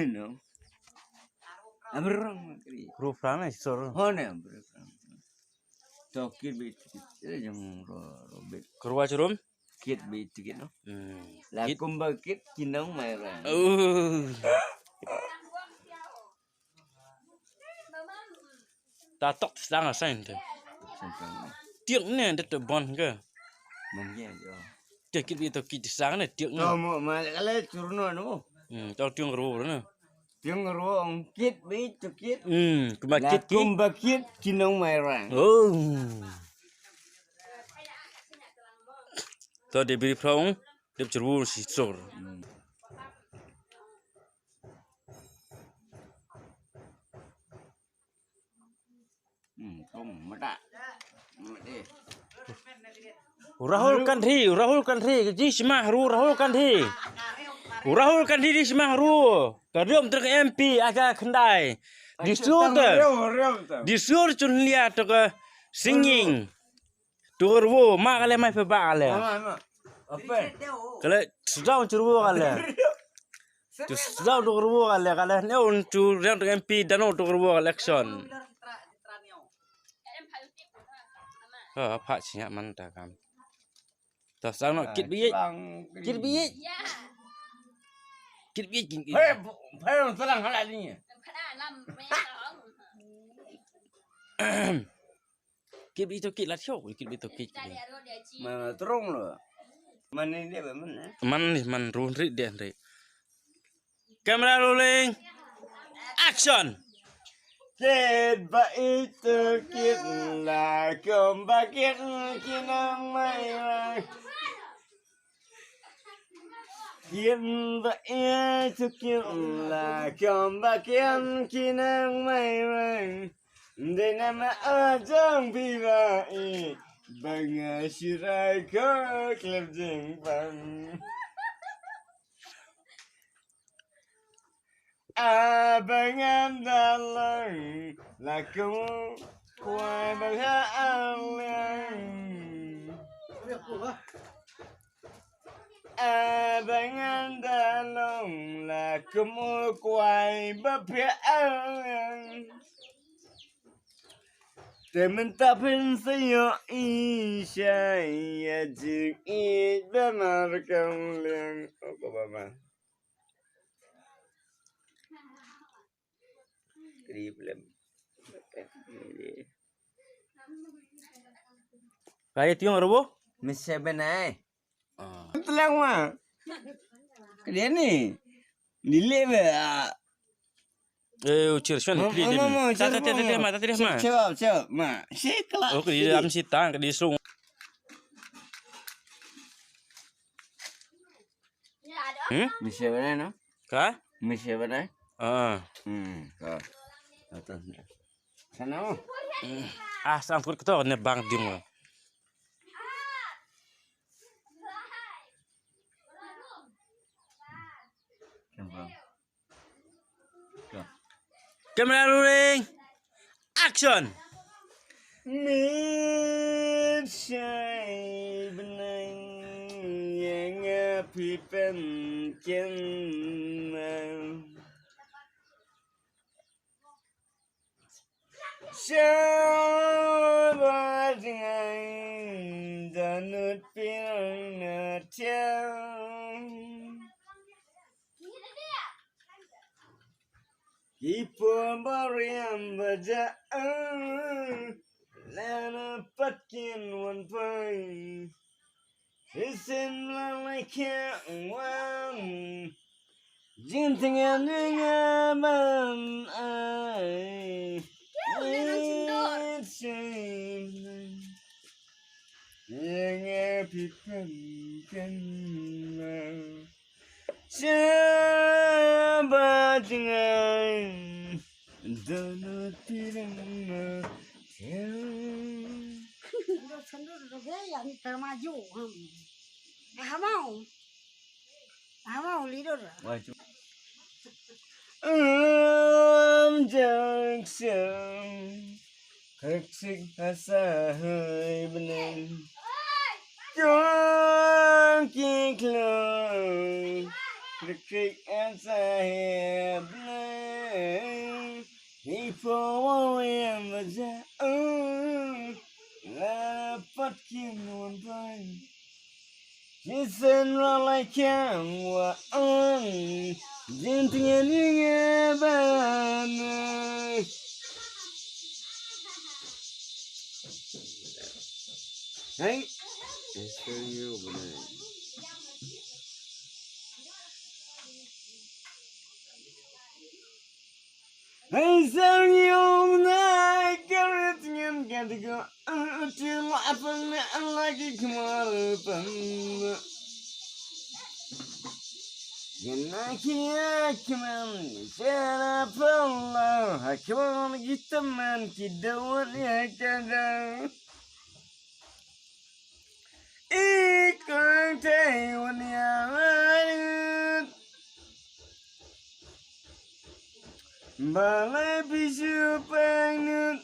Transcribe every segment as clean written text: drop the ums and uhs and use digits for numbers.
no. Abrang kiri. Rufran is so. Oh ne abrang. Tokir bit kita jang robet. Kurwa churum? Kit bit kita no. La kumba kit kinang mayra. Ta tok sang sang tu. Tiếng này đất bon cơ. Mình nghe rồi. Cái bị tao kít sang này tiếng này. Tao mà cái lấy churno no. Tao tiếng ru nữa. Tiếng ru ông kit bit tu kit. Kumba kít kít. Kumba kit kinang mayra. Tao để bị phong, để churu si sor. Không mà đã. Rahul Gandhi, di semah Rahul Gandhi di semah Kadang terk MP agak kendai. Disuruh cun lihat terk singing. Turwo mak kale mai pebak kale. Apa? Kale sudah turwo kale. Tu sudah turwo kale ne untuk yang terk MP dan untuk turwo election. Pak siap mantap kan. Tak sang nak kit biyik. Phải làm sao hả lại đi. Kit biyik tu kit lah siok, kit biyik tu kit. Mà trung rồi. Mana dia mana? Man run rit dia rit. Kamera rolling. Action. Kit bait tu kit là cầm ba kit kinang mai. Kit bait tu kit là cầm ba kit kinang mai. Để nằm ở trong bi vai bằng shirai có klep jeng bang. Bằng em dalang là cũng quay bằng hàng lang. Bằng em dalang là cũng quay bằng hàng lang. Temen tapin sayo isya ya jing it benar kang liang apa bapa kriplem Kaya tiang robo? Mesti benai telang mah kalian ni dile Ucir swan kri dia. Tata mah. Coba, mah. Sikla. Oh, kri am sitang, kri sung. Mesti benar no? Kah? Mesti benar. Kau. Atas. Sana. Sang kut ketok ne bang dim. Camera rolling. Action. Mid shai benang yang api penken. Sahabat dengan danut pirang tiang. Ipon barian bajaan lana patkin wan pai isin lalaikan wan jintingan dengan ai yang apikan Sahabat dengan danut pirang tiang. Sendiri yang termaju. Mau lidur. Jaksang keksik asa hai benang. Jong kiklang keksik asa hai for and the fucking one time. Listen, all I can. Hey, it's for you, I saw you I carried and get to go until I found like a come and I can't come on, shut up, I come on, get the man, kid, the one I can do. It can't tell when you're but I be super.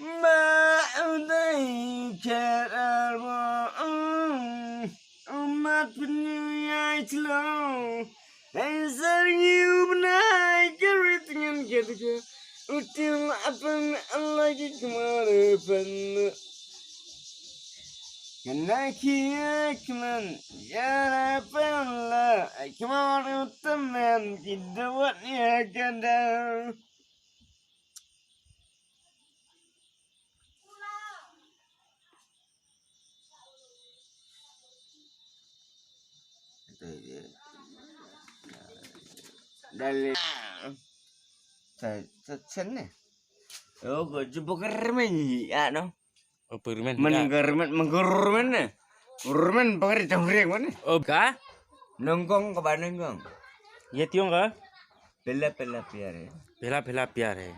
Ma đây kẹt mắt như ai lâu anh rất nhiều bên ai cái rít nhân kẹt kẹt util apa lagi kemana pun kena kia keman ya apa lah kemana teman kita buatnya kadang. Dari sen nih. Oh, gue coba kermen ya no. Oh, permen. Menggermen nih. Germen pakai cangkring mana? Oh, ka? Nongkong ke mana nongkong? Ye tiong ka? Pela piar ya. Pela piar hai.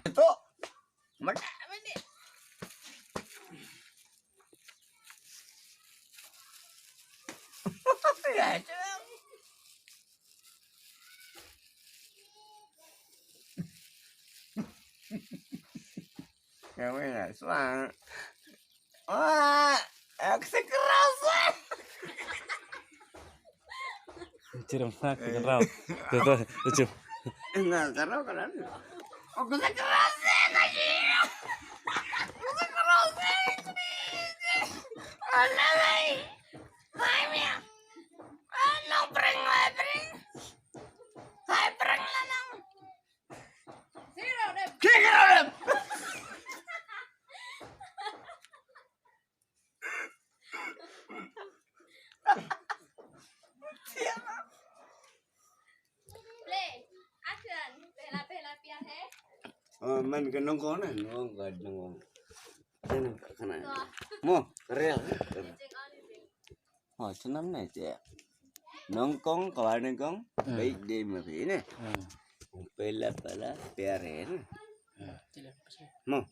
Itu mana? Ya, kamu ya, soal. Wah, aku sekeras. Ciram nak kenal. Tuh. Enggak, karena kan aku sekeras lagi. Aku sekeras. Alah, hai mia. No pring. Hai pring lanang. Kira. Oh, man ka nongkong na, nongkong. Ano ka na? Mo, real. Oh, senam na siya. Nongkong, kawan nongkong, baik di mapi ni. Pela piarin. Mo.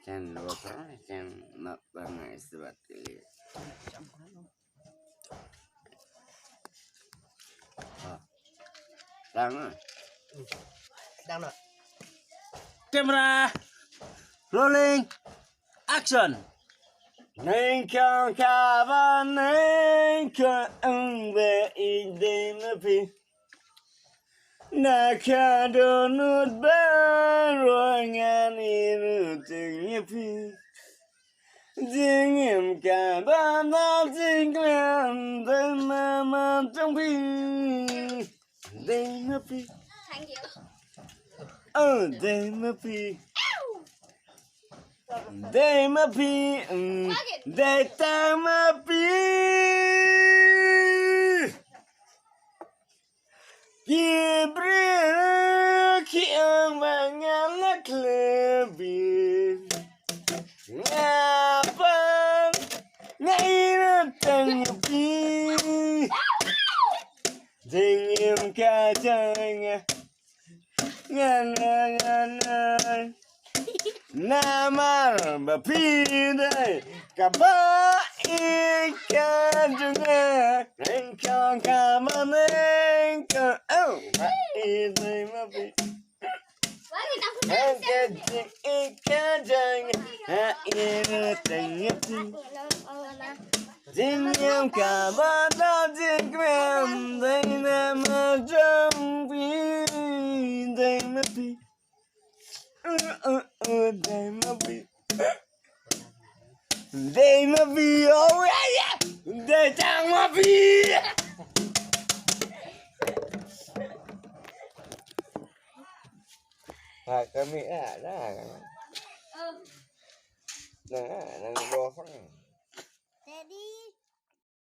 Can lupa, can nak bangga istibat ini. Đang rồi. Camera. Rolling. Action. Nên con kaba nên con về in đêm phi. Na ka do nút ba rồi ngàn in từng phi. Ding em kaba na ding em tên mà trong phi. Đêm phi. Thank you. Đêm phi. Đêm phi. Để ta mà phi. Kibri kiang mangala klebi. Ngapang ngayon tangyupi. Dingim kacang ngana namar bapide kaba ikan juga engkau kaman engkau ini mapi engkau ikan jangan ini tengah Trên em cả ba đau trên em đây là mà trong vì đây mà vì đây mà vì đây mà vì oh yeah đây chẳng mà vì kami ada nah bawah Jadi